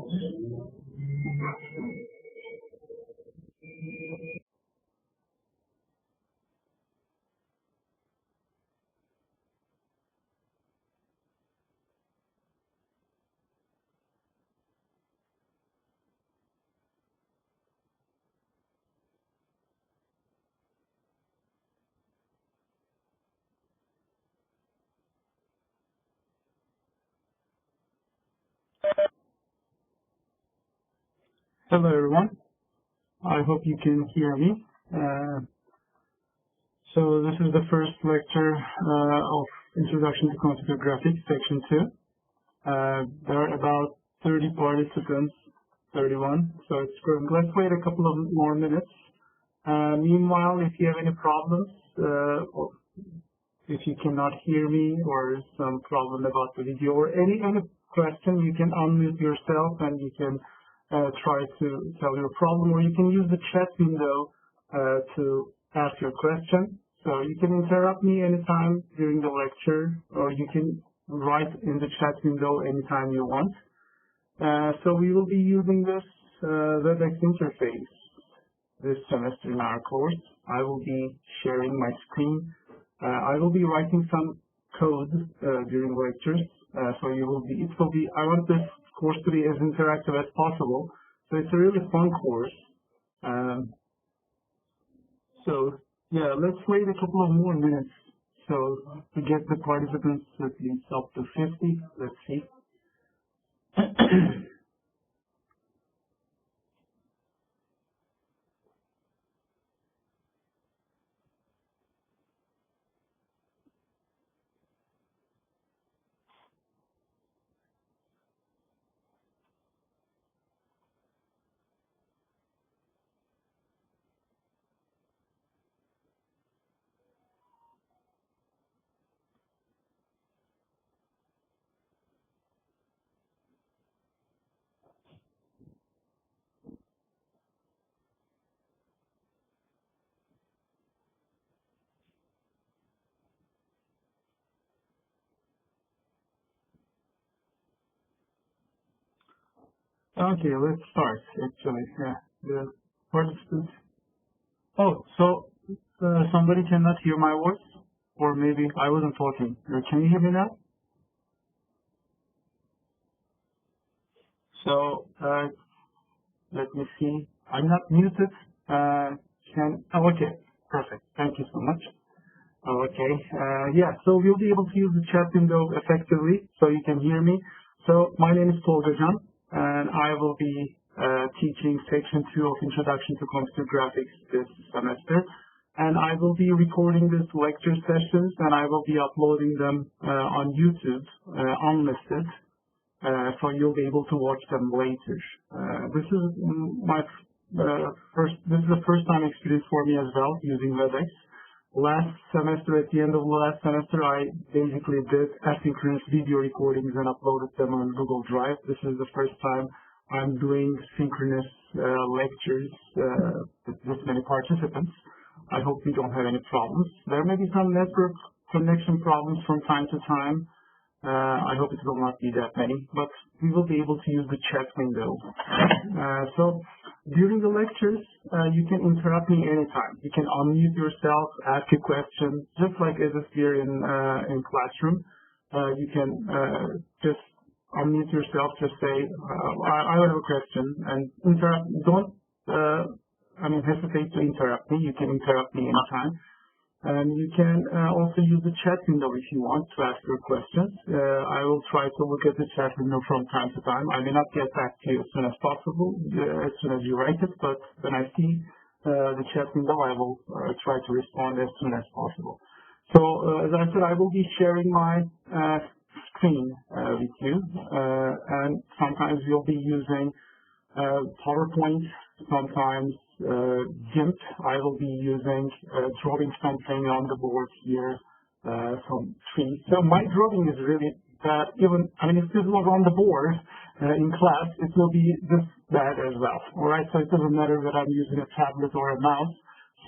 Hello everyone, I hope you can hear me. So this is the first lecture of Introduction to Computer Graphics, Section 2. There are about 30 participants, 31, so it's growing. Let's wait a couple of more minutes. Meanwhile, if you have any problems, or if you cannot hear me, or some problem about the video, or any question, you can unmute yourself and you can try to tell your problem, or you can use the chat window to ask your question. So you can interrupt me anytime during the lecture, or you can write in the chat window anytime you want. So we will be using this WebEx interface this semester in our course. I will be sharing my screen. I will be writing some code during lectures. So it will be, I want this course to be as interactive as possible. So it's a really fun course. So yeah, let's wait a couple of more minutes. So to get the participants at least up to 50, let's see. Okay, let's start. Actually, yeah, the participants. Oh, so somebody cannot hear my voice, or maybe I wasn't talking. Can you hear me now? So let me see. I'm not muted. Okay, perfect. Thank you so much. Okay, yeah. So we'll be able to use the chat window effectively, so you can hear me. So my name is Tolga Can, and I will be teaching Section 2 of Introduction to Computer Graphics this semester. And I will be recording these lecture sessions, and I will be uploading them on YouTube, unlisted, so you'll be able to watch them later. This is the first time experience for me as well, using WebEx. Last semester, at the end of last semester, I basically did asynchronous video recordings and uploaded them on Google Drive. This is the first time I'm doing synchronous lectures with this many participants. I hope we don't have any problems. There may be some network connection problems from time to time. I hope it will not be that many, but we will be able to use the chat window. So during the lectures, you can interrupt me anytime. You can unmute yourself, ask a question, just like as if we're in classroom. You can just unmute yourself, just say, I have a question, and interrupt. Don't hesitate to interrupt me. You can interrupt me anytime. And you can also use the chat window if you want to ask your questions. I will try to look at the chat window from time to time. I may not get back to you as soon as possible, as soon as you write it, but when I see the chat window, I will try to respond as soon as possible. So as I said, I will be sharing my screen with you, and sometimes we'll be using PowerPoint, sometimes GIMP. I will be using drawing something on the board here from trees. So my drawing is really bad. If this was on the board in class, it will be this bad as well. All right, so it doesn't matter that I'm using a tablet or a mouse.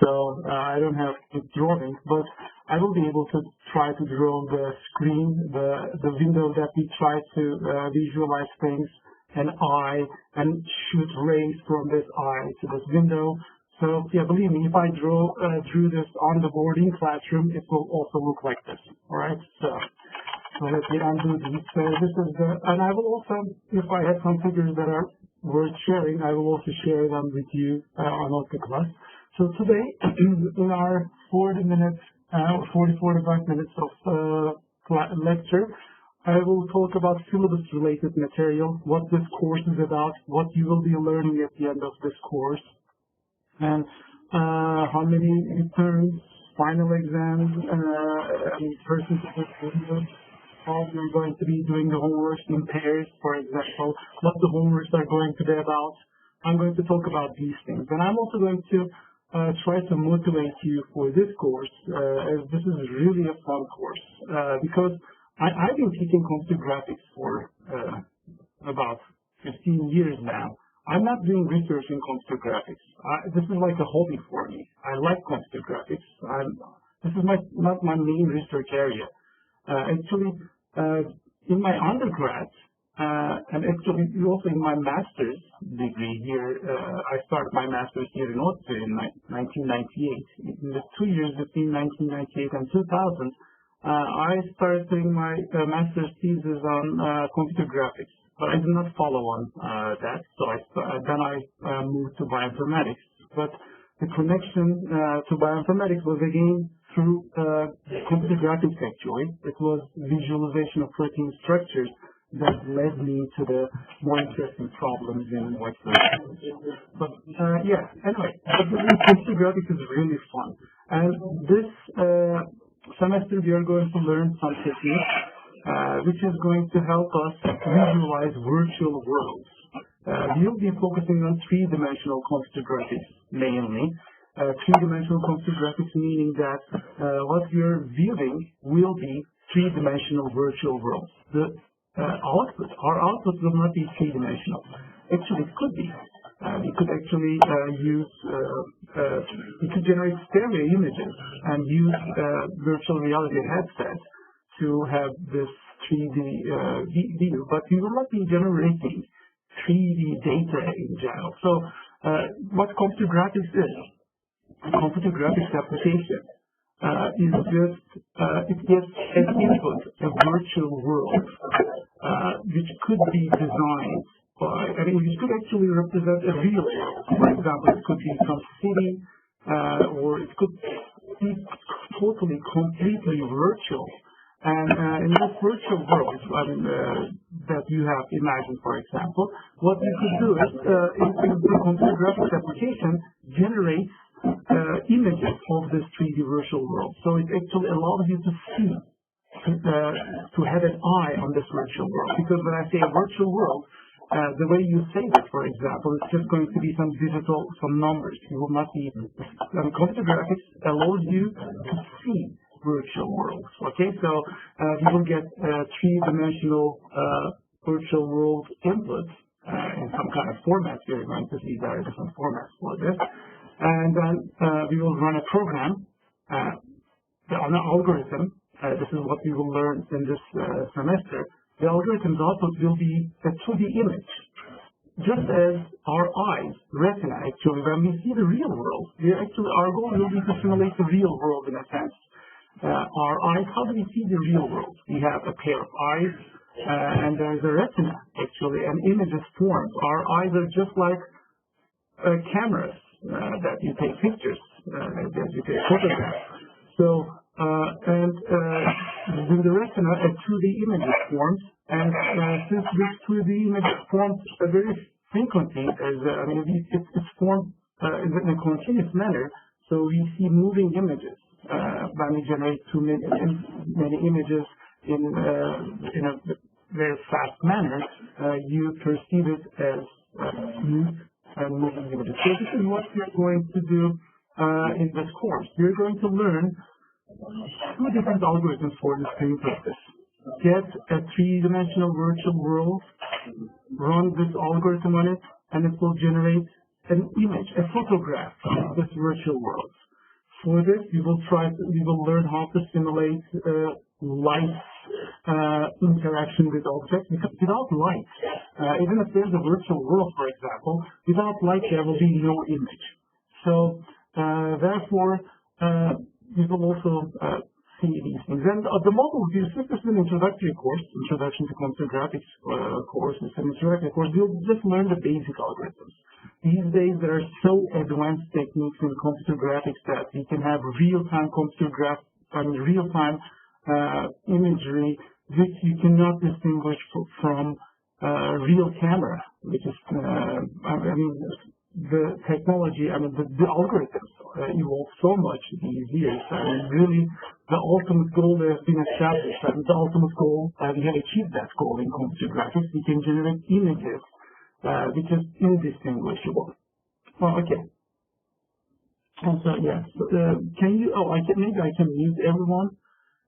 So I don't have good drawing, but I will be able to try to draw the screen, the window that we try to visualize things an eye and shoot rays from this eye to this window. So yeah, believe me, if I drew this on the board in classroom, it will also look like this. All right. So let me undo these. So this is and I will also, if I have some figures that are worth sharing, I will also share them with you on the class. So today, in our 45 minutes of lecture, I will talk about syllabus-related material, what this course is about, what you will be learning at the end of this course, and how many midterms, final exams, percentages, how you're going to be doing the homework in pairs, for example, what the homeworks are going to be about. I'm going to talk about these things. And I'm also going to try to motivate you for this course, as this is really a fun course, because I've been teaching computer graphics for about 15 years now. I'm not doing research in computer graphics. This is like a hobby for me. I like computer graphics. This is not my main research area. Actually, in my undergrad, and actually also in my master's degree here, I started my master's here in Austria in 1998. In the 2 years between 1998 and 2000, I started doing my master's thesis on computer graphics, but I did not follow on that. So then I moved to bioinformatics. But the connection to bioinformatics was again through computer graphics actually. It was visualization of protein structures that led me to the more interesting problems in molecular. But yeah, anyway, computer graphics is really fun. And this semester we are going to learn some techniques which is going to help us visualize virtual worlds. We'll be focusing on three-dimensional computer graphics mainly. Three-dimensional computer graphics meaning that what you're viewing will be three-dimensional virtual worlds. Our output will not be three-dimensional. Actually, it could be. We could actually we could generate stereo images and use virtual reality headsets to have this 3D view, but we will not be generating 3D data in general. So what computer graphics is, a computer graphics application is just, it gets an input, a virtual world, which could be designed by, which could actually represent a real world. For example, it could be some city, or it could be totally, completely virtual. And in this virtual world, that you have imagined, for example, what you could do is, the computer graphics application generates images of this 3D virtual world. So it actually allows you to see, to have an eye on this virtual world. Because when I say a virtual world, the way you say that, for example, it's just going to be some digital, some numbers. You will not be, computer graphics allows you to see virtual worlds. Okay, so you will get three-dimensional virtual world input in some kind of format. You're going to see there are different formats for this. And then we will run a program on an algorithm. This is what we will learn in this semester. The algorithm's output will be a 2D image. Just as our eyes, retina, actually, when we see the real world, our goal will be to simulate the real world in a sense. Our eyes, how do we see the real world? We have a pair of eyes, and there's a retina, actually, and images formed. Our eyes are just like cameras that you take pictures, that you take photographs. So, in the retina, a 2D image is formed, and since this 2D image is formed very frequently, it's formed in a continuous manner, so we see moving images. When we generate too many images in a very fast manner, you perceive it as smooth and moving images. So this is what we're going to do in this course. We're going to learn two different algorithms for the same purpose. Get a three-dimensional virtual world, run this algorithm on it, and it will generate an image, a photograph of this virtual world. For this, we will learn how to simulate lights interaction with objects, because without light, even if there's a virtual world, for example, without light there will be no image. So therefore, you will also see these things. And the model view, since this is an introductory course, Introduction to Computer Graphics course, it's an introductory course, you'll just learn the basic algorithms. These days there are so advanced techniques in computer graphics that you can have real-time real-time imagery which you cannot distinguish from real camera, which is, the technology, the algorithms evolved so much these years. Really, the ultimate goal has been established. The ultimate goal, we have achieved that goal in computer graphics. We can generate images which is indistinguishable. Well, okay. Also, yes. Can you? Maybe I can mute everyone.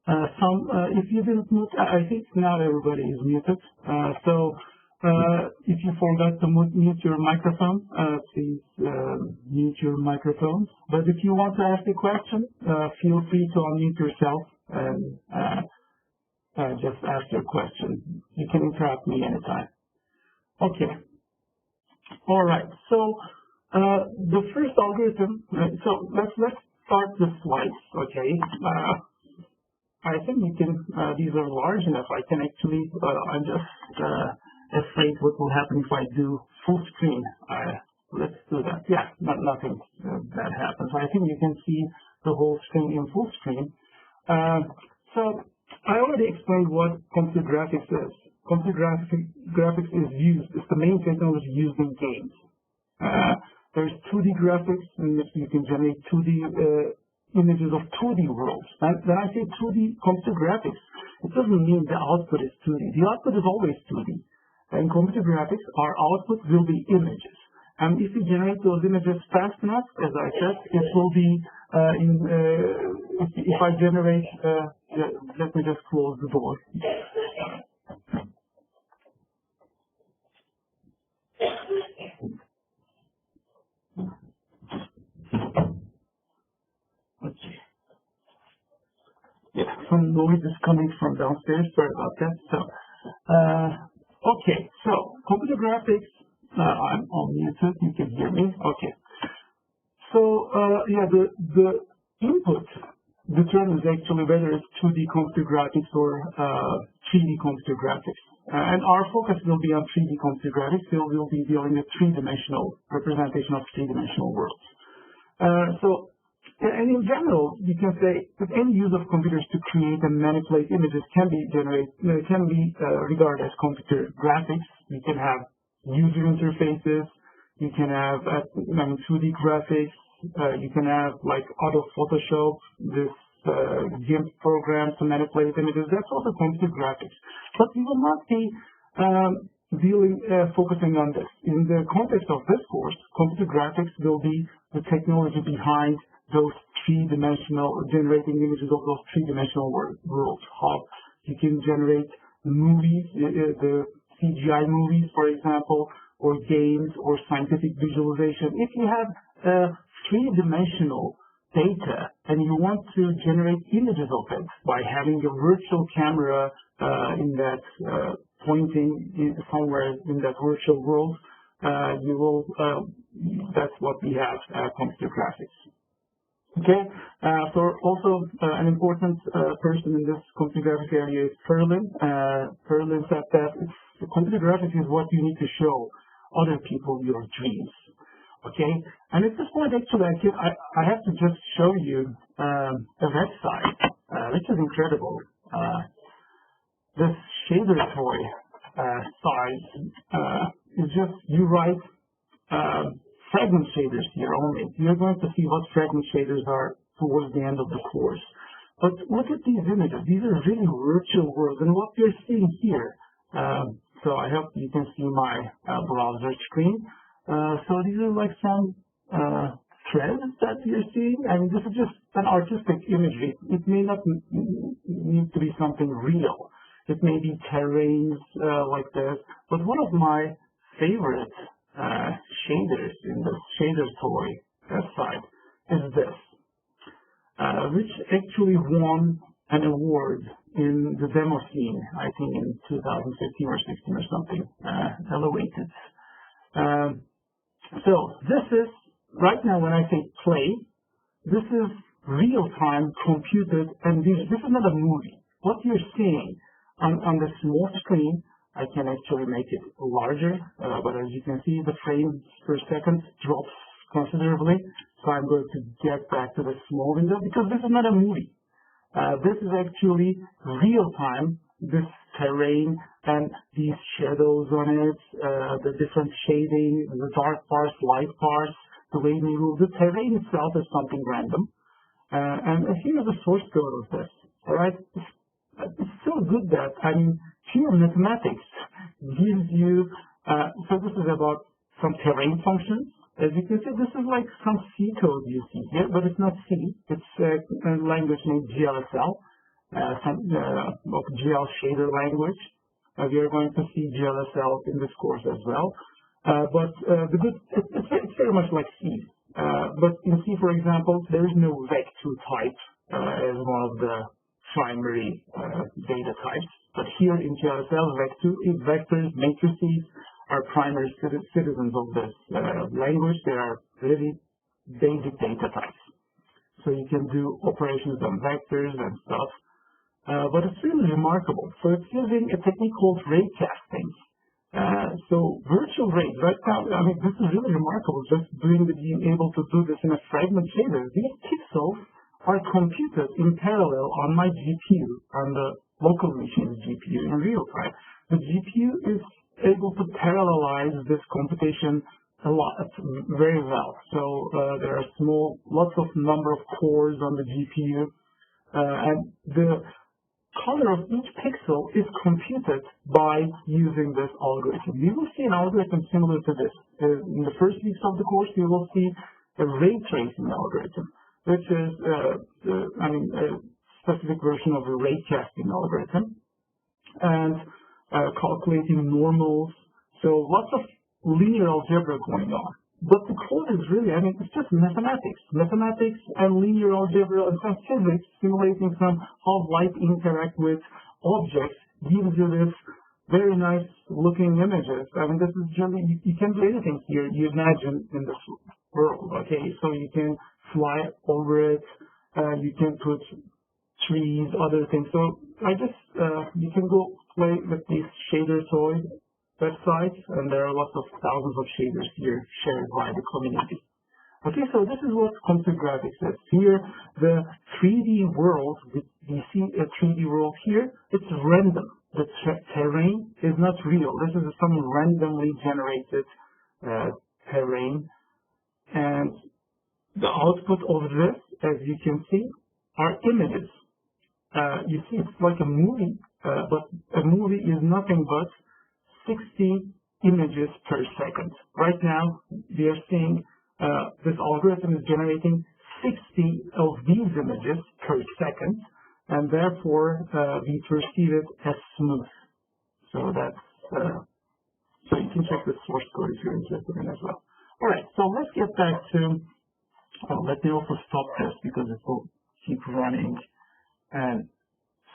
If you didn't mute, I think now everybody is muted. If you forgot to mute your microphone, please mute your microphones. But if you want to ask a question, feel free to unmute yourself and just ask your question. You can interrupt me anytime. Okay. All right. So the first algorithm. So let's start the slides. Okay. I think you can. These are large enough. I can actually. I'm just afraid what will happen if I do full screen. Let's do that. Yeah, nothing that happens. I think you can see the whole screen in full screen. So I already explained what computer graphics is. Computer graphics is used. It's the main technology used in games. There's 2D graphics in which you can generate 2D images of 2D worlds. When I say 2D computer graphics, it doesn't mean the output is 2D. The output is always 2D. In computer graphics, our output will be images. And if we generate those images fast enough, as I said, it will be if I generate, let me just close the door. Okay. Yeah, some noise is coming from downstairs. Sorry about that. So, okay, so computer graphics. I'm unmuted. You can hear me. Okay. So, yeah, the input determines actually whether it's 2D computer graphics or 3D computer graphics. And our focus will be on 3D computer graphics. So we'll be dealing with three-dimensional representation of three-dimensional worlds. And in general, you can say that any use of computers to create and manipulate images can be regarded as computer graphics. You can have user interfaces. You can have 2D graphics. You can have like Auto Photoshop, this GIMP program to manipulate images. That's also computer graphics. But we will not be focusing on this. In the context of this course, computer graphics will be the technology behind those three-dimensional, generating images of those three-dimensional worlds. How you can generate movies, the CGI movies, for example, or games, or scientific visualization. If you have three-dimensional data and you want to generate images of it by having a virtual camera in that pointing somewhere in that virtual world, you will. That's what we have computer graphics. Okay. So also an important person in this computer graphics area is Perlin. Perlin said that computer graphics is what you need to show other people your dreams. Okay, and at this point, actually, I have to just show you a website, which is incredible. This shader toy site is just, you write fragment shaders here only. You're going to see what fragment shaders are towards the end of the course. But look at these images. These are really virtual worlds, and what you're seeing here. So I hope you can see my browser screen. So these are like some threads that you're seeing. I mean, this is just an artistic imagery. It may not need to be something real. It may be terrains like this. But one of my favorite shaders in the shader toy website is this, which actually won an award in the demo scene, I think in 2015 or 16 or something, elevated. So this is, right now when I say play, this is real-time computed, and this is not a movie. What you're seeing on the small screen, I can actually make it larger, but as you can see, the frames per second drops considerably. So I'm going to get back to the small window because this is not a movie. This is actually real-time, this terrain and these shadows on it, the different shading, the dark parts, light parts, the way we move. The terrain itself is something random. And here's the source code of this. All right, it's so good that, I mean, pure mathematics gives you, so this is about some terrain functions. As you can see, this is like some C code you see here, but it's not C. It's a language named GLSL, some GL shader language. We are going to see GLSL in this course as well. It's very much like C. But in C, for example, there is no vec2 type as one of the primary data types. But here in GLSL, vec2 is vectors, matrices, are primary citizens of this language. They are really basic data types. So you can do operations on vectors and stuff. But it's really remarkable. So it's using a technique called raycasting. So virtual rays, right now, I mean, this is really remarkable, just being able to do this in a fragment shader. These pixels are computed in parallel on my GPU, on the local machine's GPU in real time. The GPU is able to parallelize this computation a lot, very well. So there are lots of number of cores on the GPU, and the color of each pixel is computed by using this algorithm. You will see an algorithm similar to this. In the first weeks of the course, you will see a ray tracing algorithm, which is a specific version of a raycasting algorithm, and calculating normals. So lots of linear algebra going on. But the code is really, I mean, it's just mathematics. Mathematics and linear algebra and some physics simulating how light interact with objects gives you this very nice looking images. I mean, this is really, you can do anything here you imagine in this world, okay? So you can fly over it, you can put trees, other things. So you can go play with these shader toys website, and there are lots of thousands of shaders here shared by the community. Okay, so this is what computer graphics is. Here, the 3D world, we see a 3D world here, it's random. The terrain is not real. This is some randomly generated terrain. And the output of this, as you can see, are images. You see, it's like a movie, but a movie is nothing but 60 images per second. Right now, we are seeing this algorithm is generating 60 of these images per second, and therefore we perceive it as smooth. So that's so you can check the source code if you're interested in as well. All right, so let's get back to. Let me also stop this because it will keep running and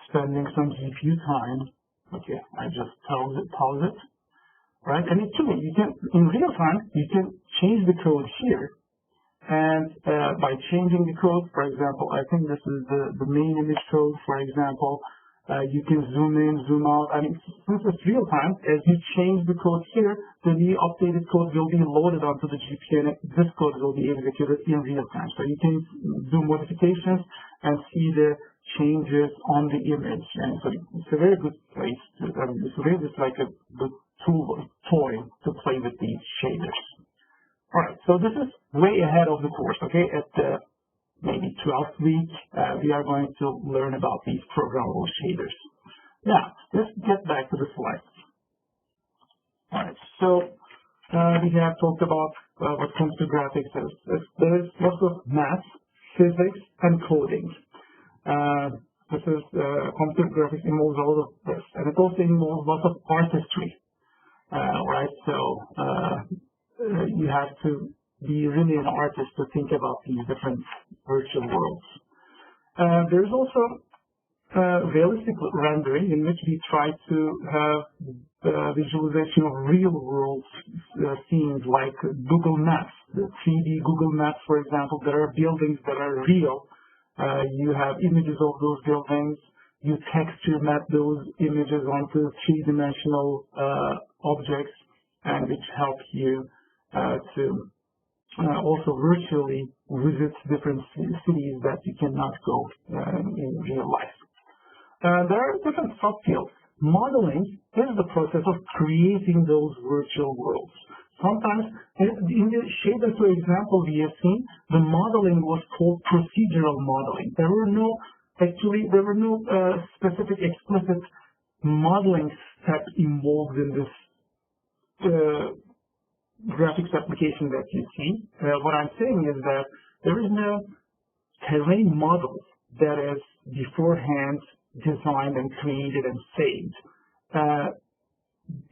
spending some GPU time. Okay, I just pause it, right? And actually, you can, in real time, you can change the code here. And by changing the code, for example, I think this is the main image code, for example, you can zoom in, zoom out. I mean, since it's real time, as you change the code here, the new updated code will be loaded onto the GPU, and this code will be executed in real time. So you can do modifications and see the changes on the image, and so it's a very good place to, it's really just like a good toy to play with these shaders. All right, so this is way ahead of the course, okay? At the maybe 12th week, we are going to learn about these programmable shaders. Now, let's get back to the slides. All right, so we have talked about what computer graphics is. There's lots of math, physics, and coding. This is computer graphics involves all of this, and it also involves lots of artistry, right? So you have to be really an artist to think about these different virtual worlds. There's also realistic rendering in which we try to have visualization of real-world scenes like Google Maps, the 3D Google Maps, for example. There are buildings that are real. You have images of those buildings. You texture map those images onto three-dimensional objects, and which help you to also virtually visit different cities that you cannot go in real life. There are different subfields. Modeling is the process of creating those virtual worlds. Sometimes, in the Shader 2 example we have seen, the modeling was called procedural modeling. There were no specific explicit modeling step involved in this graphics application that you see. What I'm saying is that there is no terrain model that is beforehand designed and created and saved.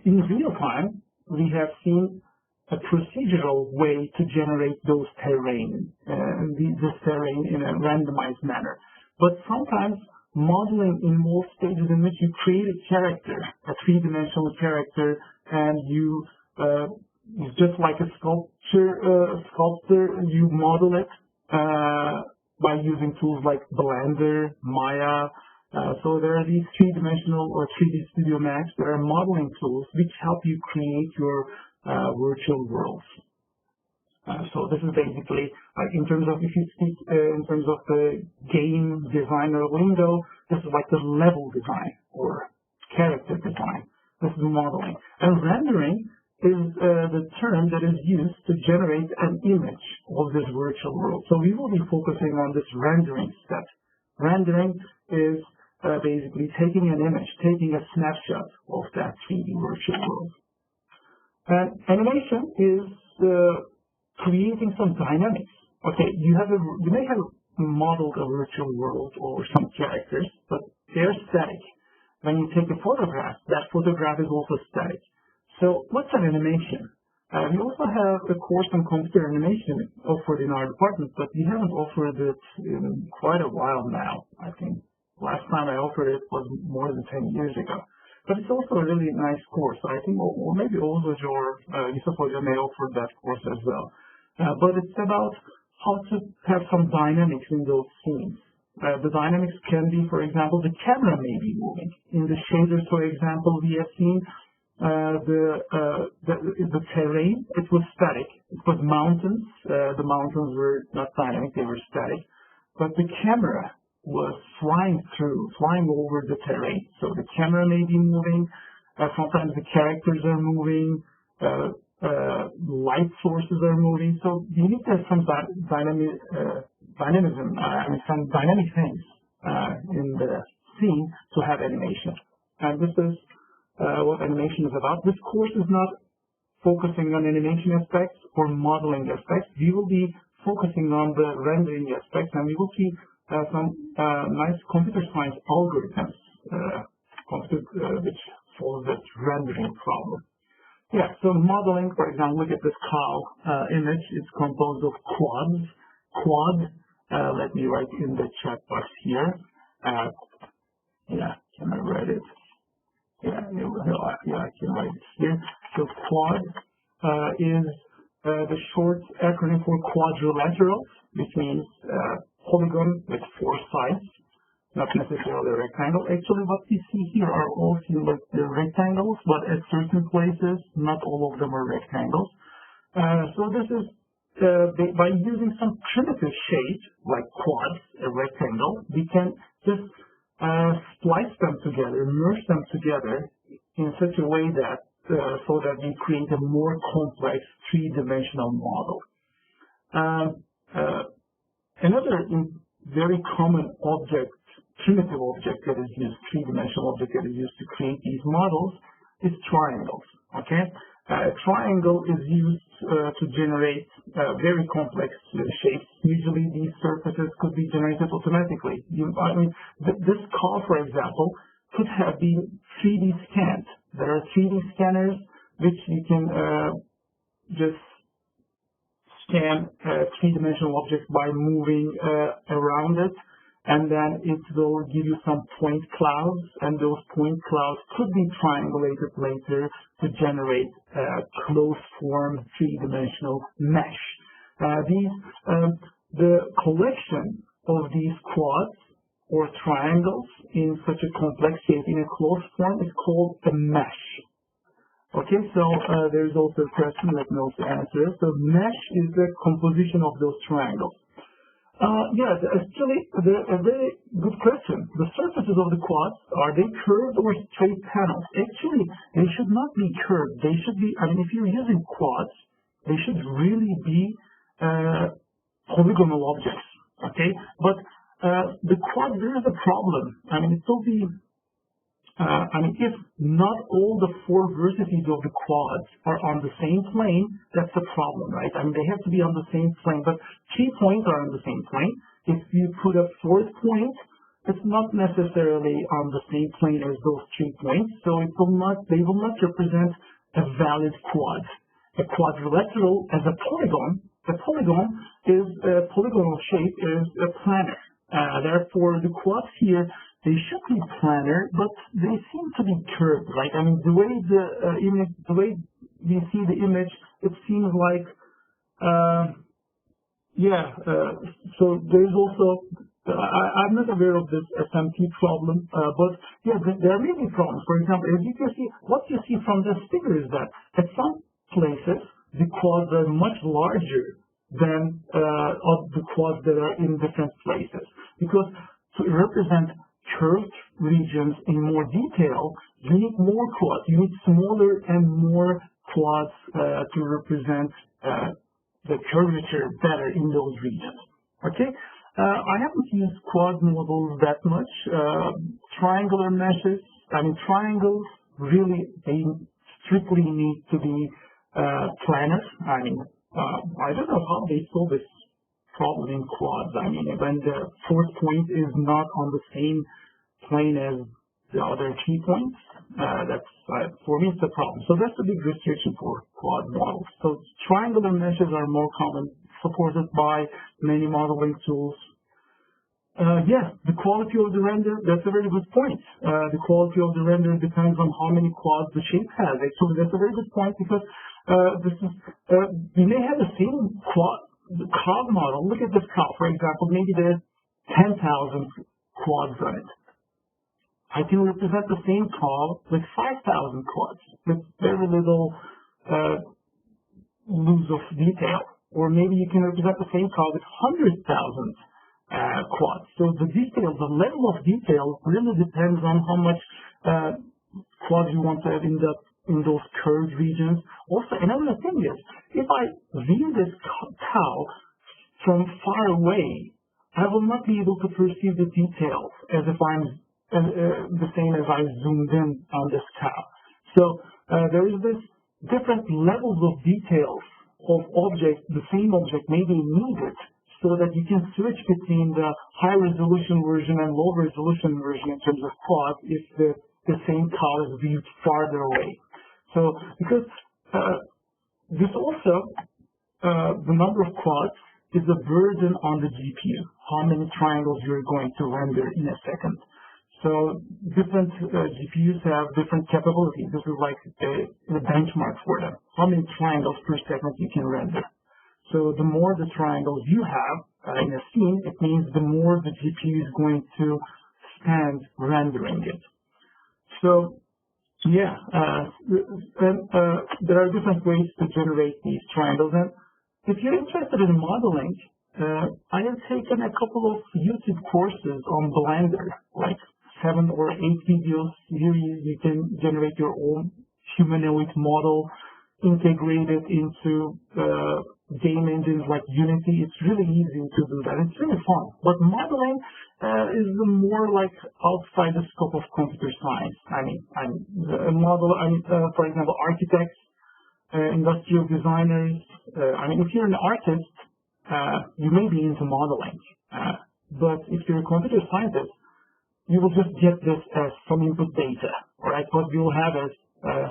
In real time, we have seen a procedural way to generate those terrain, this terrain in a randomized manner. But sometimes modeling involves stages in which you create a character, a three-dimensional character, and you, just like a sculptor, you model it by using tools like Blender, Maya. So there are these three-dimensional or 3D Studio Max that are modeling tools which help you create your virtual worlds. So this is basically, in terms of, if you speak in terms of the game design or lingo, this is like the level design or character design. This is modeling. And rendering is the term that is used to generate an image of this virtual world. So we will be focusing on this rendering step. Rendering is basically taking an image, taking a snapshot of that 3D virtual world. And animation is creating some dynamics. Okay, you may have modeled a virtual world or some characters, but they're static. When you take a photograph, that photograph is also static. So what's an animation? We also have a course on computer animation offered in our department, but we haven't offered it in quite a while now. I think last time I offered it was more than 10 years ago. But it's also a really nice course. I think, or maybe also Yusuf Hocam may offer that course as well. But it's about how to have some dynamics in those scenes. The dynamics can be, for example, the camera may be moving. In the shaders, for example, we have seen the terrain. It was static. It was mountains. The mountains were not dynamic; they were static. But the camera was flying over the terrain. So the camera may be moving. Sometimes the characters are moving. Light sources are moving. So you need to have some dynamism, some dynamic things in the scene to have animation. And this is what animation is about. This course is not focusing on animation aspects or modeling aspects. We will be focusing on the rendering aspects, and we will see some nice computer science algorithms which solve this rendering problem. Yeah, so modeling, for example, look at this cow image. It's composed of quads. Quad, let me write in the chat box here. Yeah, can I write it? Yeah, I can write it here. So quad is the short acronym for quadrilateral, which means polygon with 4 sides, not necessarily a rectangle. Actually, what we see here are all like the rectangles, but at certain places, not all of them are rectangles. So this is by using some primitive shape, like quads, a rectangle, we can just splice them together, merge them together in such a way that so that we create a more complex three-dimensional model. Another very common object, primitive object that is used, three-dimensional object that is used to create these models is triangles. Okay, a triangle is used to generate very complex shapes. Usually, these surfaces could be generated automatically. This car, for example, could have been 3D scanned. There are 3D scanners which you can just scan three-dimensional objects by moving around it, and then it will give you some point clouds, and those point clouds could be triangulated later to generate a closed form three-dimensional mesh. The collection of these quads or triangles in such a complex shape in a closed form is called a mesh. Okay, so there's also a question, let me also answer it. So mesh is the composition of those triangles. Yes, actually, a very good question. The surfaces of the quads, are they curved or straight panels? Actually, they should not be curved. They should be, I mean, if you're using quads, they should really be polygonal objects, okay? But the quad, there is a problem. I mean, it will be, if not all the four vertices of the quads are on the same plane, that's a problem, right? I mean, they have to be on the same plane, but 3 points are on the same plane. If you put a fourth point, it's not necessarily on the same plane as those 3 points, so they will not represent a valid quad. A quadrilateral as a polygon is a polygonal shape is a planar. Therefore, the quads here, they should be planar, but they seem to be curved, right? I mean, the way the way we see the image, it seems like, so there's also, I'm not aware of this SMT problem, but yeah, there may be problems. For example, as you can see, what you see from this figure is that at some places, the quads are much larger than of the quads that are in different places. Because to represent curved regions in more detail, you need more quads. You need smaller and more quads to represent the curvature better in those regions. Okay? I haven't used quad models that much. Triangular meshes, I mean, triangles really, they strictly need to be planar. I mean, I don't know how they solve this problem in quads. I mean, when the fourth point is not on the same plane as the other 3 points, that's for me it's a problem. So that's a big restriction for quad models. So triangular meshes are more common, supported by many modeling tools. The quality of the render, that's a very good point. The quality of the render depends on how many quads the shape has. Actually, that's a very good point because we may have the same cog model. Look at this cog, for example. Maybe there's 10,000 quads on it. I can represent the same cog with 5,000 quads with very little lose of detail. Or maybe you can represent the same cog with 100,000 quads. So the detail, the level of detail really depends on how much quads you want to have in those curved regions. Also, another thing is, if I view this cow from far away, I will not be able to perceive the details as if I'm the same as I zoomed in on this cow. So there is this different levels of details of objects, the same object may be needed so that you can switch between the high resolution version and low resolution version in terms of quads if the same cow is viewed farther away. So because this also, the number of quads is a burden on the GPU, how many triangles you're going to render in a second. So different GPUs have different capabilities. This is like a benchmark for them. How many triangles per second you can render. So the more the triangles you have in a scene, it means the more the GPU is going to spend rendering it. So there are different ways to generate these triangles. And if you're interested in modeling, I have taken a couple of YouTube courses on Blender, like 7 or 8 videos. Here you can generate your own humanoid model, integrate it into game engines like Unity. It's really easy to do that. It's really fun. But modeling is more like outside the scope of computer science. I mean, for example, architects, industrial designers. If you're an artist, you may be into modeling. But if you're a computer scientist, you will just get this as some input data, right? What you'll have is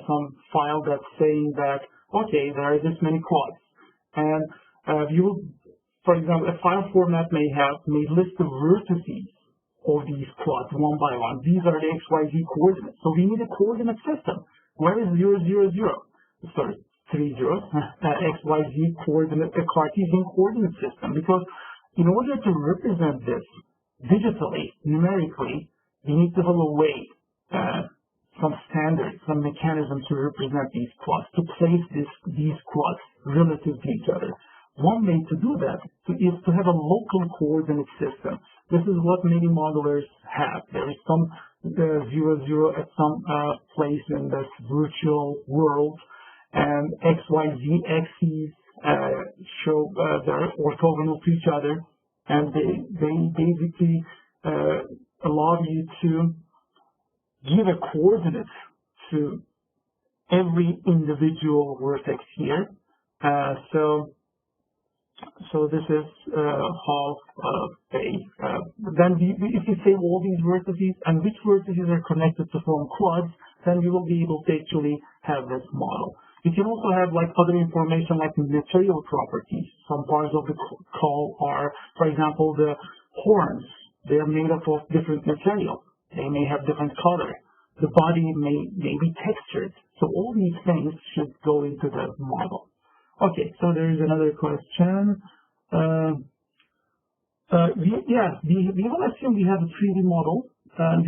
some file that's saying that, okay, there are this many quads. And you will, for example, a file format may list the vertices of these quads one by one. These are the XYZ coordinates. So we need a coordinate system. Where is 0, 0, 0? Sorry, 3 zeros. XYZ coordinate, a Cartesian coordinate system. Because in order to represent this digitally, numerically, we need to have a way, some standard, some mechanism to represent these quads, to place these quads relative to each other. One way to do that is to have a local coordinate system. This is what many modelers have. There is some 0, 0 at some place in this virtual world, and XYZ axes show they're orthogonal to each other, and they basically allow you to give a coordinate to every individual vertex here. So this is how then if you save all these vertices and which vertices are connected to form quads, then we will be able to actually have this model. You can also have like other information like material properties. Some parts of the call are, for example, the horns. They are made up of different material. They may have different color. The body may be textured. So all these things should go into the model. Okay, so there is another question. We will assume we have a 3D model, and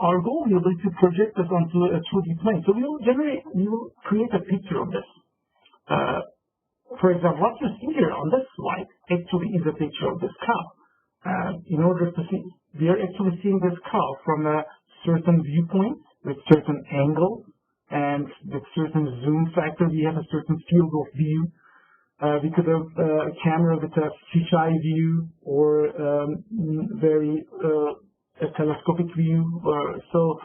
our goal will be to project this onto a 2D plane. So we will create a picture of this. For example, what you see here on this slide actually is a picture of this cow. In order to see, we are actually seeing this cow from a certain viewpoint with certain angle. And with certain zoom factor, we have a certain field of view. We could have a camera with a fisheye view or very a telescopic view. So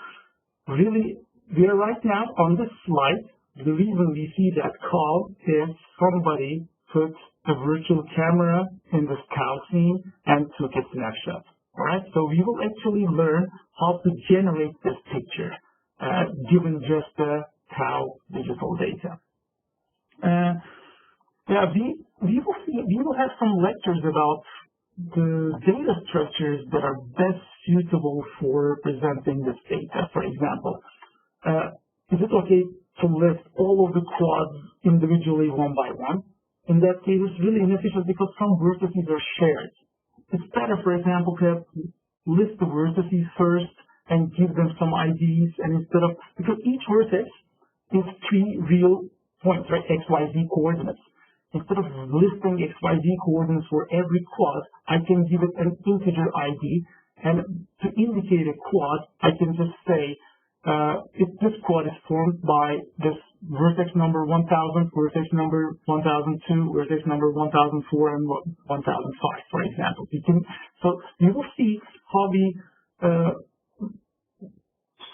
really, we are right now on this slide. The reason we see that cow is somebody put a virtual camera in this cow scene and took a snapshot. All right, so we will actually learn how to generate this picture. Given just the cow digital data. We will have some lectures about the data structures that are best suitable for representing this data. For example, is it okay to list all of the quads individually one by one? In that case, it's really inefficient because some vertices are shared. It's better, for example, to list the vertices first and give them some IDs, and because each vertex is 3 real points, right, XYZ coordinates. Instead of listing XYZ coordinates for every quad, I can give it an integer ID, and to indicate a quad, I can just say, if this quad is formed by this vertex number 1000, vertex number 1002, vertex number 1004, and 1005, for example. So you will see how we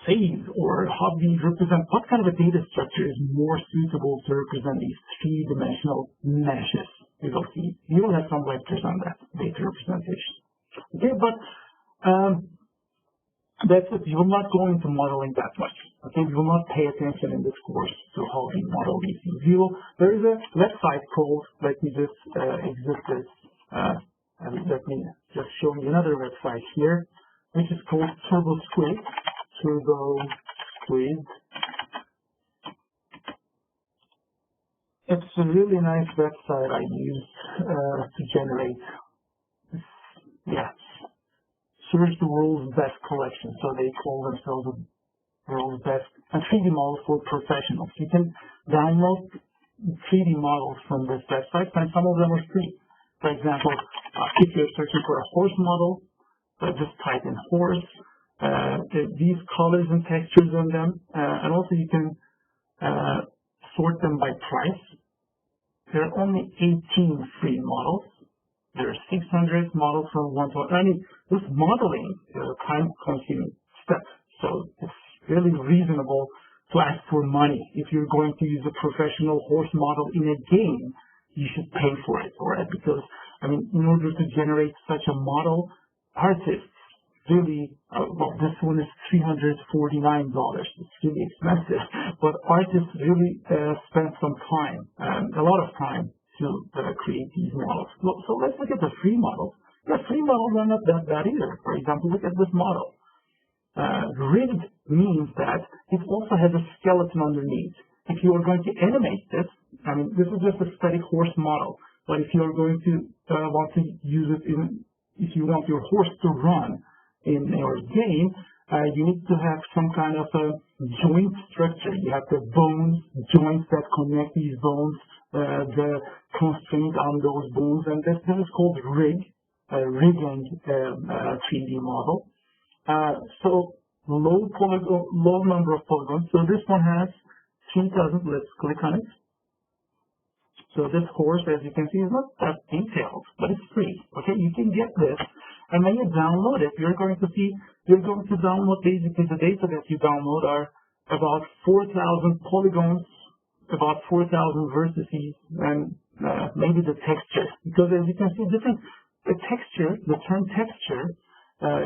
save or how we represent what kind of a data structure is more suitable to represent these 3-dimensional meshes. We will see. We will have some lectures on that, data representation. Okay, but that's it. We will not go into modeling that much. Okay, we will not pay attention in this course to how we model these things. There is a website called, let me just let me just show you another website here, which is called TurboSquid. It's a really nice website I use to generate, search the world's best collection. So they call themselves the world's best and 3D models for professionals. You can download 3D models from this website, and some of them are free. For example, if you're searching for a horse model, just type in horse. These colors and textures on them, and also you can sort them by price. There are only 18 free models. There are 600 models from 1 to 1. I mean, this modeling is a time-consuming step, so it's really reasonable to ask for money. If you're going to use a professional horse model in a game, you should pay for it, right? Because, I mean, in order to generate such a model, artists really, this one is $349. It's really expensive, but artists really spend some time, a lot of time to create these models. So let's look at the free models. The free models are not that bad either. For example, look at this model. Rigged means that it also has a skeleton underneath. If you are going to animate this, I mean, this is just a static horse model, but if you are going to want to use it if you want your horse to run in your game, you need to have some kind of a joint structure. You have the bones, joints that connect these bones, the constraint on those bones, and this is called rigging 3D model. So low number of polygons. So this one has 3,000. Let's click on it. So this horse, as you can see, is not that detailed, but it's free. Okay, you can get this, and when you download it, you're going to download basically the data that you download are about 4,000 polygons, about 4,000 vertices, and maybe the texture. Because as you can see, the term texture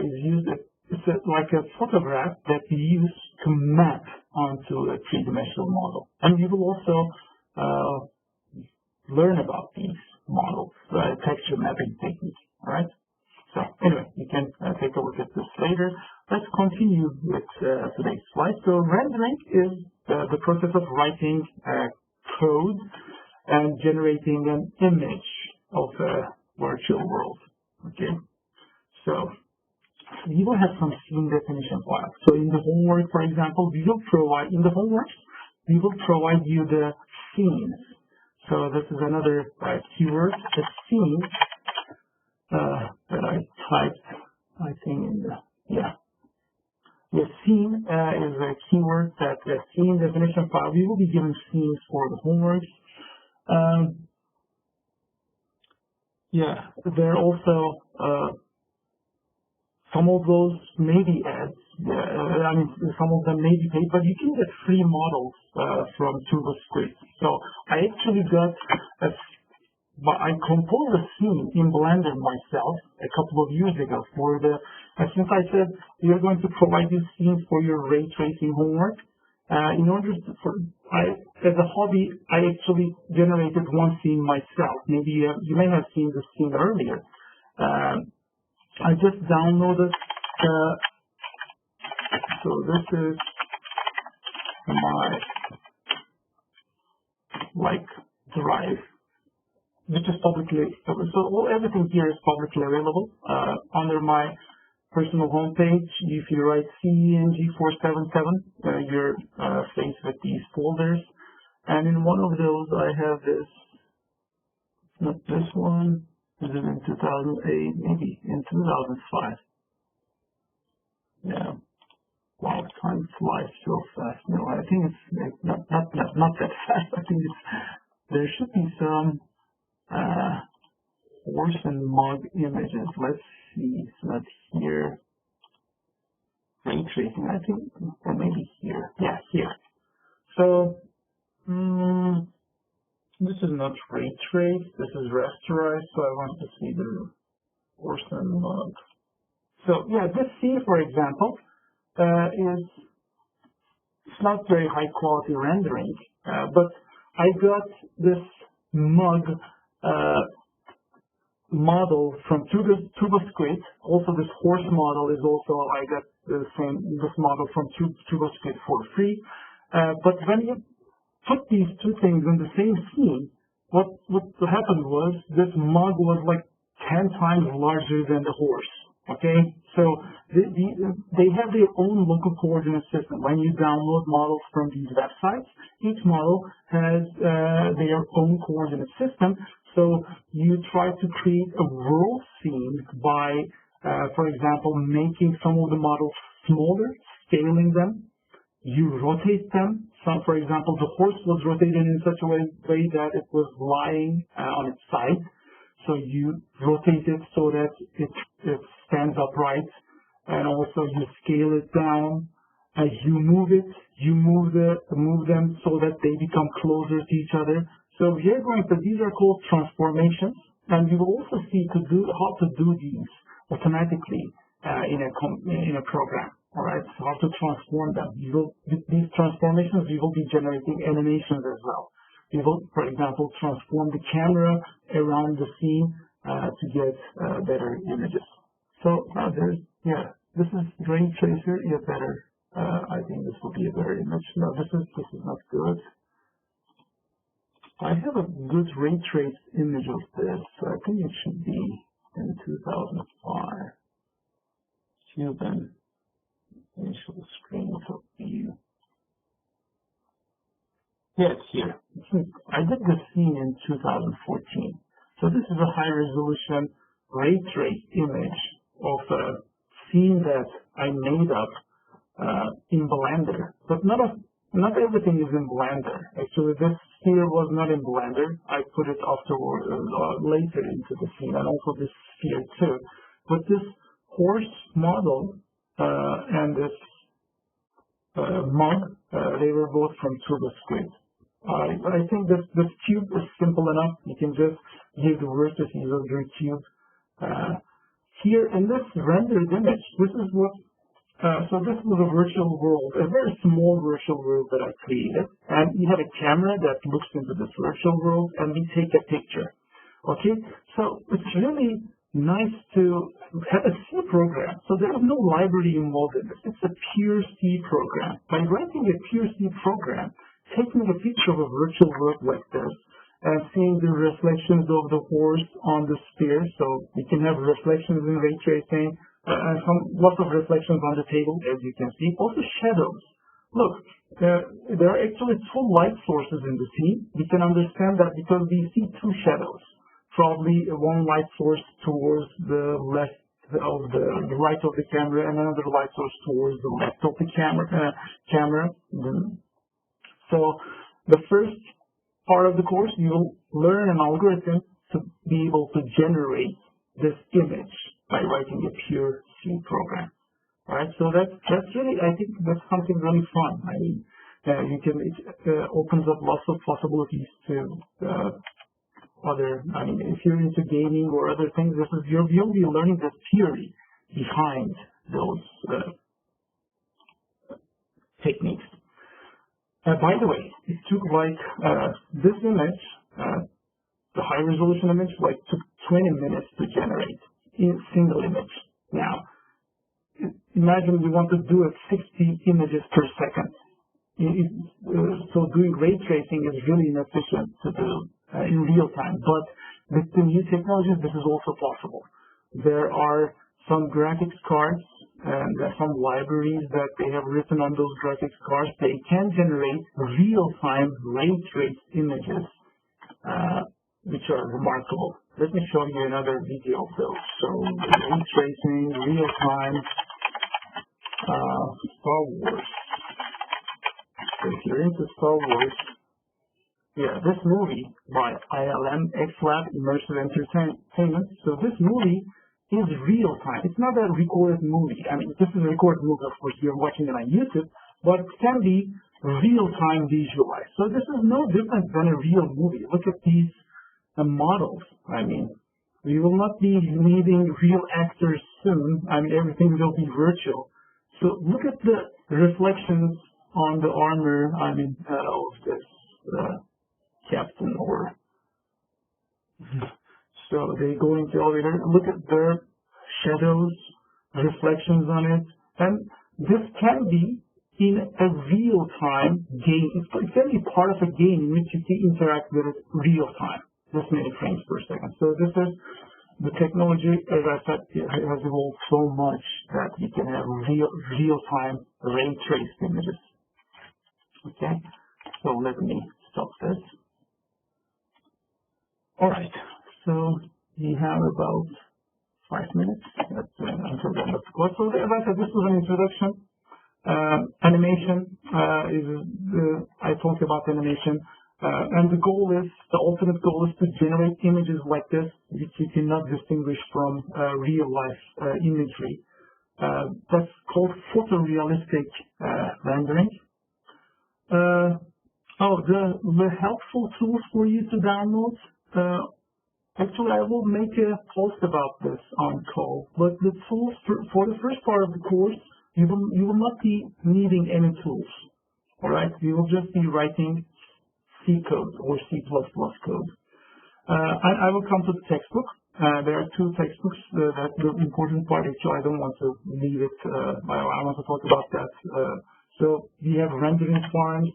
is used. It's like a photograph that you use to map onto a three-dimensional model, and you will also learn about these models, texture mapping technique. All right. So anyway, you can take a look at this later. Let's continue with today's slide. So rendering is the process of writing code and generating an image of a virtual world. Okay. So we will have some scene definition files. So in the homework, for example, we will provide you the scenes. So this is another keyword, the scene, that I typed, I think, in the scene is a keyword that the scene definition file. We will be given scenes for the homework. There are also some of those may be ads. I mean, some of them may be paid, but you can get free models from TurboScript. So I actually I composed a scene in Blender myself a couple of years ago for since I said we are going to provide you scenes for your ray tracing homework. As a hobby, I actually generated one scene myself. Maybe you may have seen this scene earlier. I just downloaded, so this is my drive, which is publicly, so everything here is publicly available under my personal homepage. If you write CENG 477, you're faced with these folders, and in one of those I have this, not this one. Is it in 2008? Maybe in 2005. Yeah. Wow, time flies so fast. No, I think it's not that fast. I think there should be some horse and mug images. Let's see. It's not here. Ray tracing. I think, or maybe here. Yeah, here. So, this is not ray trace, this is rasterized, so I want to see the horse and mug. So yeah, this scene, for example, it's not very high quality rendering, but I got this mug model from TurboScript. Also, this horse model is also, I got this model from TurboScript for free. But when you put these two things in the same scene, what happened was this mug was like 10 times larger than the horse. Okay, so they have their own local coordinate system. When you download models from these websites, each model has their own coordinate system. So you try to create a world scene by, for example, making some of the models smaller, scaling them. You rotate them. So, for example, the horse was rotated in such a way that it was lying on its side. So you rotate it so that it stands upright, and also you scale it down. As you move it, you move them so that they become closer to each other. So we are going to, these are called transformations, and you will also see how to do these automatically in a program. All right, so how to transform them. With these transformations, we will be generating animations as well. We will, for example, transform the camera around the scene to get better images. So this is ray tracer. Better. I think this will be a better image. No, this is not good. I have a good ray trace image of this. I think it should be in 2005. Cuban initial screen of view. Yeah, it's here. I did this scene in 2014. So this is a high resolution ray trace image of a scene that I made up in Blender. But not everything is in Blender. Actually, this sphere was not in Blender. I put it afterward, later into the scene, and also this sphere too. But this horse model and this mug, they were both from TurboScript. I think this cube is simple enough. You can just give the vertices of your cube. Here in this rendered image, this is what. So this was a virtual world, a very small virtual world that I created. And we have a camera that looks into this virtual world, and we take a picture. Okay, so it's really nice to have a C program. So there is no library involved in this. It's a pure C program. By writing a pure C program, taking a picture of a virtual world like this, and seeing the reflections of the horse on the sphere, so we can have reflections in ray tracing, and lots of reflections on the table, as you can see. Also shadows. Look, there are actually two light sources in the scene. We can understand that because we see two shadows. Probably one light source towards the left of the right of the camera, and another light source towards the left of the camera. So the first part of the course, you will learn an algorithm to be able to generate this image by writing a pure C program. All right, so that's really, I think that's something really fun. I mean, it opens up lots of possibilities to if you're into gaming or other things, you'll be learning the theory behind those techniques. By the way, it took this image, the high resolution image, took 20 minutes to generate in a single image. Now, imagine you want to do 60 images per second. So doing ray tracing is really inefficient to do in real time. But with the new technologies, this is also possible. There are some graphics cards and some libraries that they have written on those graphics cards. They can generate real-time ray trace images, which are remarkable. Let me show you another video of those. So ray tracing, real-time, Star Wars. So if you're into Star Wars, this movie by ILM, XLab, Immersive Entertainment. So this movie is real time. It's not a recorded movie. I mean, this is a recorded movie, of course, you're watching it on YouTube, but it can be real time visualized. So this is no different than a real movie. Look at these models. I mean, we will not be needing real actors soon. I mean, everything will be virtual. So look at the reflections on the armor, of this captain or... So they go into the elevator, look at their shadows, reflections on it, and this can be in a real-time game. It can be part of a game in which you can interact with it real-time, this many frames per second. So this is the technology, as I said, has evolved so much that you can have real-time ray traced images. Okay, so let me stop this. All right. So we have about 5 minutes until the end of the course. So as I said, this was an introduction. Animation I talked about animation, and the ultimate goal is to generate images like this, which you cannot distinguish from real life imagery. That's called photorealistic rendering. The helpful tools for you to download. Actually, I will make a post about this on call, but the tools for the first part of the course, you will not be needing any tools. All right, you will just be writing C code or C++ code. I will come to the textbook. There are two textbooks. That's the important part. Actually, I don't want to leave it. I want to talk about that. So we have rendering farms.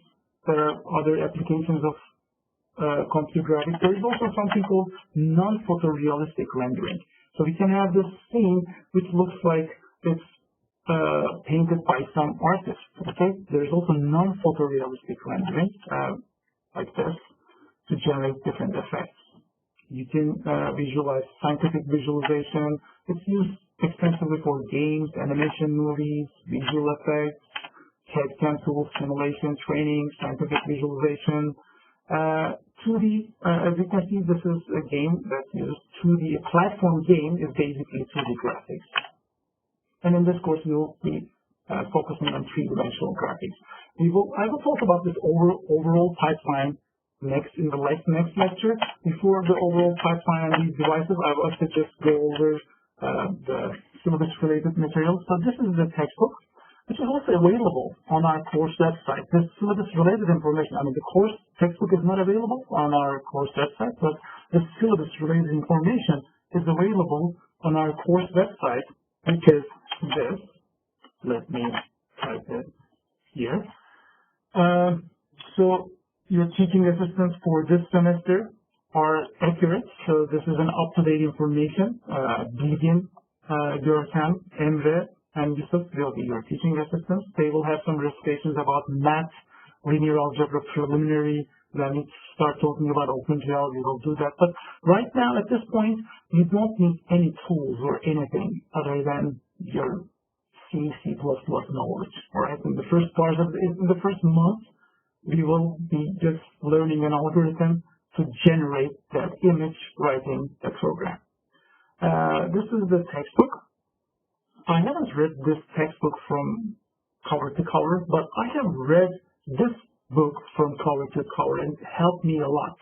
There are other applications of computer graphics. There is also something called non-photorealistic rendering. So we can have this scene which looks like it's painted by some artist. Okay, there is also non-photorealistic rendering, like this, to generate different effects. You can visualize scientific visualization. It's used extensively for games, animation, movies, visual effects, CAD/CAM tools, simulation, training, scientific visualization. 2D, as you can see, this is a game that uses 2D. A platform game is basically 2D graphics. And in this course, we will be focusing on three-dimensional graphics. I will talk about this overall pipeline in the next lecture. Before the overall pipeline on these devices, I will also just go over the syllabus-related materials. So this is the textbook, which is also available on our course website. This syllabus-related information, the course textbook is not available on our course website, but the syllabus-related information is available on our course website, which is this. Let me type it here. So your teaching assistants for this semester are accurate. So this is an up-to-date information. Bilgin, Görkem, Emre, and Yusuf will be your teaching assistants. They will have some recitations about math, linear algebra, preliminary. When we start talking about OpenGL, we will do that. But right now, at this point, you don't need any tools or anything other than your C, C++ knowledge. All right. In the first month, we will be just learning an algorithm to generate that image writing the program. This is the textbook. I haven't read this textbook from cover to cover, but I have read this book from cover to cover, and it helped me a lot.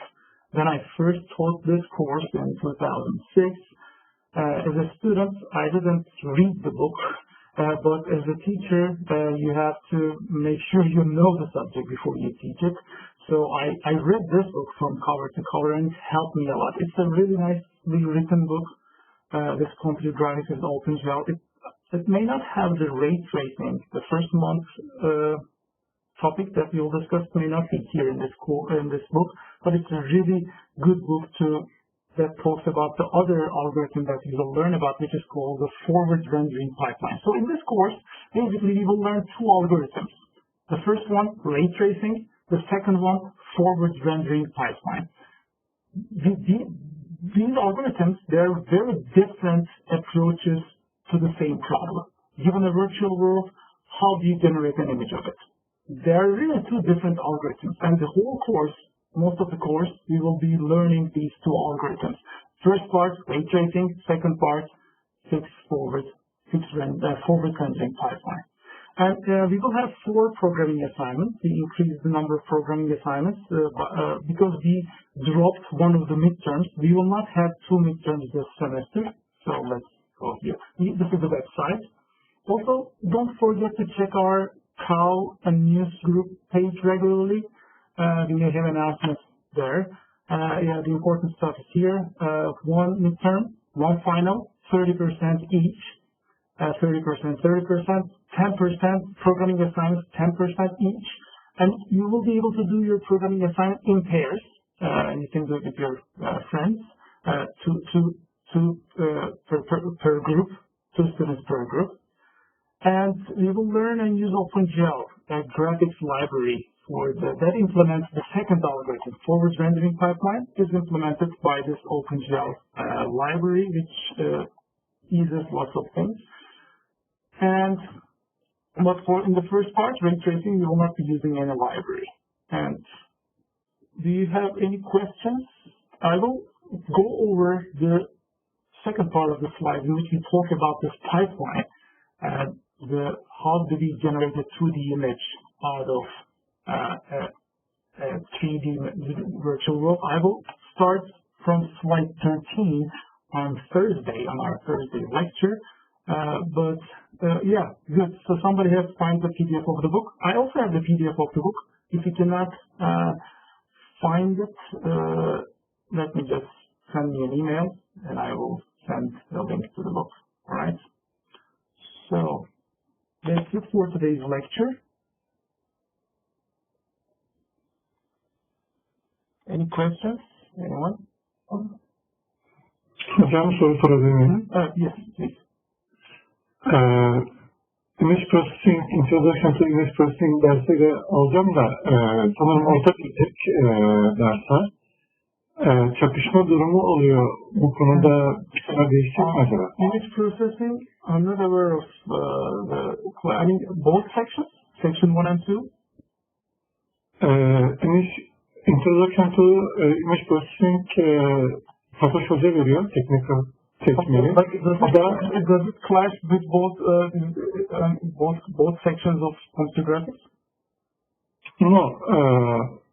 When I first taught this course in 2006, as a student, I didn't read the book, but as a teacher, you have to make sure you know the subject before you teach it. So I read this book from cover to cover, and it helped me a lot. It's a really nicely written book. This computer graphics is OpenGL. It may not have the ray tracing. The first month topic that we will discuss may not be here in this book, but it's a really good book that talks about the other algorithm that we will learn about, which is called the forward rendering pipeline. So in this course, basically we will learn two algorithms. The first one, ray tracing. The second one, forward rendering pipeline. These algorithms, they're very different approaches to the same problem. Given a virtual world, how do you generate an image of it? There are really two different algorithms, and the whole course, most of the course, we will be learning these two algorithms. First part, ray tracing. Second part, forward rendering pipeline. And we will have 4 programming assignments. We increased the number of programming assignments because we dropped one of the midterms. We will not have 2 midterms this semester. So let's go here. This is the website. Also, don't forget to check our COW and news group page regularly. We may have announcements there. The important stuff is here. 1 midterm, 1 final, 30% each. 30%, 30%, 10% programming assignments, 10% each. And you will be able to do your programming assignment in pairs. You can do it with your friends, per group, 2 students per group. And we will learn and use OpenGL, a graphics library that implements the second algorithm. Forward rendering pipeline is implemented by this OpenGL library, which eases lots of things. But in the first part, ray tracing, we will not be using any library. And do you have any questions? I will go over the second part of the slide in which we talk about this pipeline, how do we generate a 2D image out of a 3D virtual world. I will start from slide 13 on our Thursday lecture. Yeah, good. So somebody has found the PDF of the book. I also have the PDF of the book. If you cannot find it, let me just send me an email and I will send the link to the book. All right. So that's it for today's lecture. Any questions? Anyone? Hocam soru sorabilir miyim? Yes, please. Image Processing, Introduction to Image Processing dersleri alacağım da sanırım ortak bir tek ders var. Çakışma durumu oluyor. Bu konuda bir şeyler değişecek mi acaba? Image Processing, I'm not aware of I mean, both sections, section 1 and 2? Introduction to Image Processing Fatoş Hoca veriyor, technical seçmeni. But does it clash with both sections of computer graphics? No.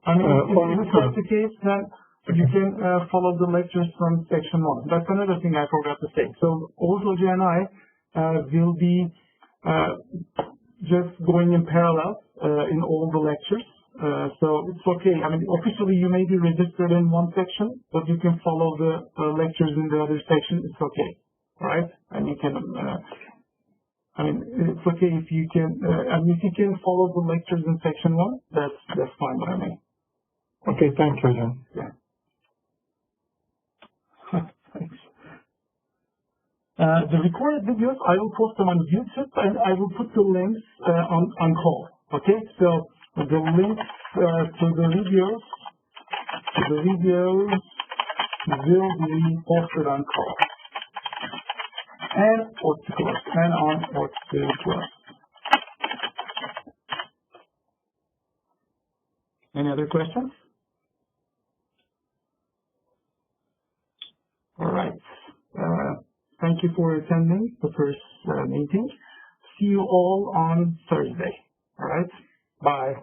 I mean, if that's the case, then you can follow the lectures from section 1. That's another thing I forgot to say. So, Hoca and I will be just going in parallel in all the lectures. So it's okay. I mean, officially you may be registered in one section, but you can follow the lectures in the other section. It's okay, right? And you can, I mean, it's okay if you can, and if you can follow the lectures in section 1, that's fine by me. Okay, thank you, Hocam. Yeah. Thanks. The recorded videos, I will post them on YouTube, and I will put the links on call. Okay, so the links to the videos will be posted on call and on OTClass. Any other questions? All right. Thank you for attending the first meeting. See you all on Thursday. All right. Bye.